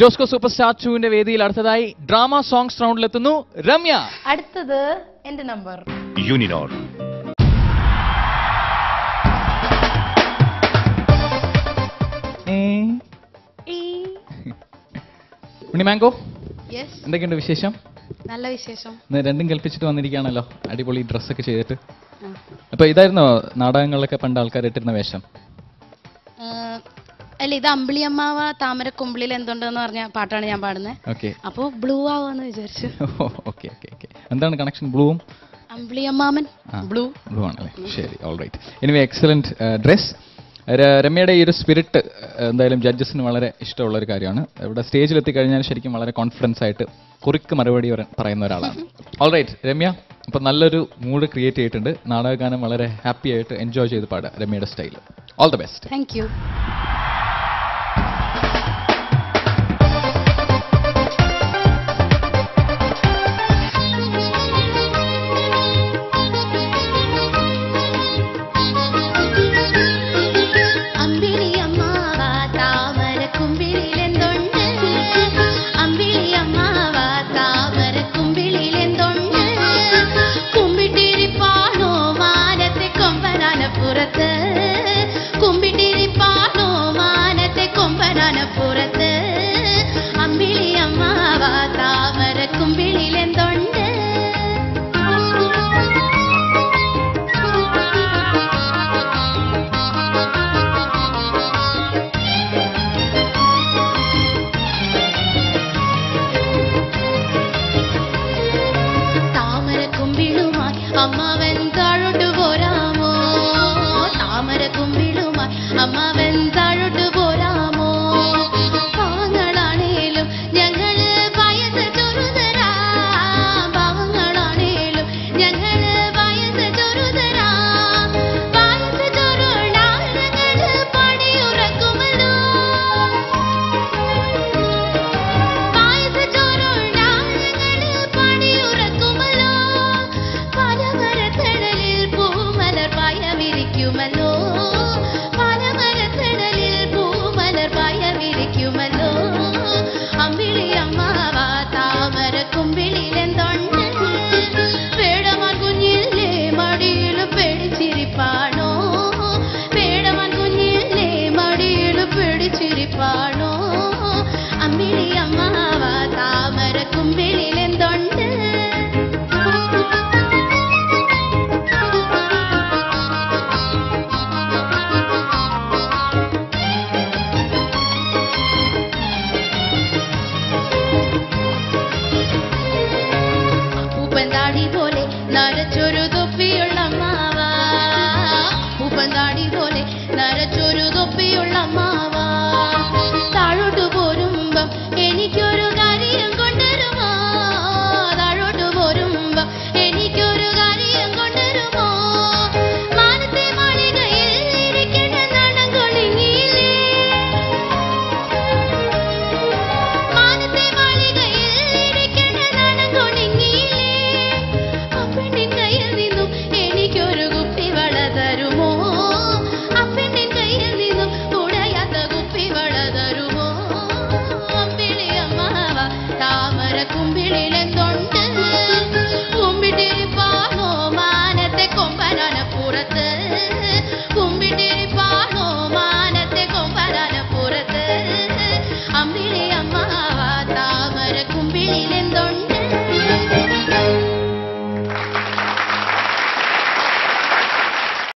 Josco super star 2 വേദിയിൽ അടുത്തതായി drama songs റൗണ്ടിലെത്തുന്നു Ramya. അടുത്തത് എന്റെ നമ്പർ യൂണിനോർ. മാംഗോ, യെസ്, എന്തൊക്കെയുണ്ട് വിശേഷം? നല്ല വിശേഷം. രണ്ടും കൽപ്പിച്ചിട്ട് വന്നിരിക്കുകയാണല്ലോ, അടിപൊളി ഡ്രസ്സൊക്കെ ചെയ്തിട്ട്. അപ്പൊ ഇതായിരുന്നോ നാടകങ്ങളിലൊക്കെ പണ്ട് ആൾക്കാർ ഇട്ടിരുന്ന വേഷം? അല്ല, ഇത് അമ്പിളിയമ്മാവ താമര കുമ്പിളിൽ എന്തുണ്ടെന്ന് പറഞ്ഞ പാട്ടാണ് ഞാൻ പാടുന്നത്. ഓക്കെ, അപ്പൊ ബ്ലൂ ആവാന്ന് വിചാരിച്ചു. Okay okay okay. എന്താണ് കണക്ഷൻ? ബ്ലൂവും അമ്പിളിയമ്മാമൻ ബ്ലൂ ബ്ലൂ ആണല്ലേ? ശരി, all right. Anyway, excellent dress. രമ്യയുടെ ഈ ഒരു സ്പിരിറ്റ് എന്തായാലും ജഡ്ജസിന് വളരെ ഇഷ്ടമുള്ള ഒരു കാര്യമാണ്. ഇവിടെ സ്റ്റേജിലെത്തി കഴിഞ്ഞാൽ ശരിക്കും വളരെ കോൺഫിഡൻസ് ആയിട്ട് കുറിക്ക് മറുപടി പറയുന്ന ഒരാളാണ്. ഓൾ റൈറ്റ് രമ്യ, അപ്പം നല്ലൊരു മൂഡ് ക്രിയേറ്റ് ചെയ്തിട്ടുണ്ട്. നാടകഗാനം വളരെ ഹാപ്പി ആയിട്ട് എൻജോയ് ചെയ്ത് പാടുക രമ്യയുടെ style. All the best. Thank you. അമ്മാവൻ താഴോട്ട് പോരാമോ, താമര കുമ്പിളുമായി അമ്മാവൻ താഴോട്ട് പോരാമോ. പാവങ്ങളാണേലും ഞങ്ങള് വയസ്സ് ചെറുതരാ, പാവങ്ങളാണേലും ഞങ്ങള് വയസ്സ് ചെറുതരാ. വയസ്സ് ചെറുടാ ഞങ്ങള് പണിയുറക്കുമല്ലോ, വയസ്സ് ചെറുടാ ഞങ്ങള് പണിയുറക്കുമല്ലോ. പലമരത്തണലിൽ പൂമലർ പായവിരിക്കുമല്ലോ, പലമരത്തണലിൽ പൂമലർ പായവിരിക്കുമല്ലോ. അമ്പിളി അമ്മാവ താമര കുമ്പിളിലെന്തുണ്ട്, പേടമാൻ കുഞ്ഞില്ലേ മടിയില് പേടിച്ചിരിപ്പാണോ, പേടമാൻ കുഞ്ഞില്ലേ മടിയില് പേടിച്ചിരിപ്പാണോ. അമ്പിളി അമ്മാവ താമര കുമ്പിളിലെന്തുണ്ട്. ഉപ്പന്താടി പോലെ നരച്ചൊരു തൊപ്പിയുള്ള അമ്മാവ, ഉപ്പന്താടി പോലെ നരച്ചൊരു തൊപ്പിയുള്ള അമ്മാവ. താഴോട്ട് പോരുമ്പം എനിക്കൊരു കാര്യം കൊണ്ടുവരുമോ, താഴോട്ട് പോരുമ്പം എനിക്കൊരു കാര്യം കൊണ്ടുവരുമോ. മാനത്തെ മാളികയിൽ ഇരിക്കണ നടം കൊളിങ്ങിയില്ലേ, മാനത്തെ മാളികയിൽ ഇരിക്കണ നടം കൊളിങ്ങിയില്ലേ. അപ്പെണ്ണിൻ കയ്യിൽ നിന്നും എനിക്കൊരു കുപ്പിവള തരുമോ, അപ്പെണ്ണിൻ കയ്യിൽ നിന്നും ഉടയാത്ത കുപ്പിവള തരുമോ. അമ്പിളി അമ്മാവ താമര കുമ്പിളിലെന്തുണ്ട്, കുമ്പിട്ടിരിപ്പാണോ മാനത്തെ കൊമ്പനാനപ്പുറത്ത്, കുമ്പിട്ടിരിപ്പാണോ മാനത്തെ കൊമ്പനാനപ്പുറത്ത്. അമ്പിളി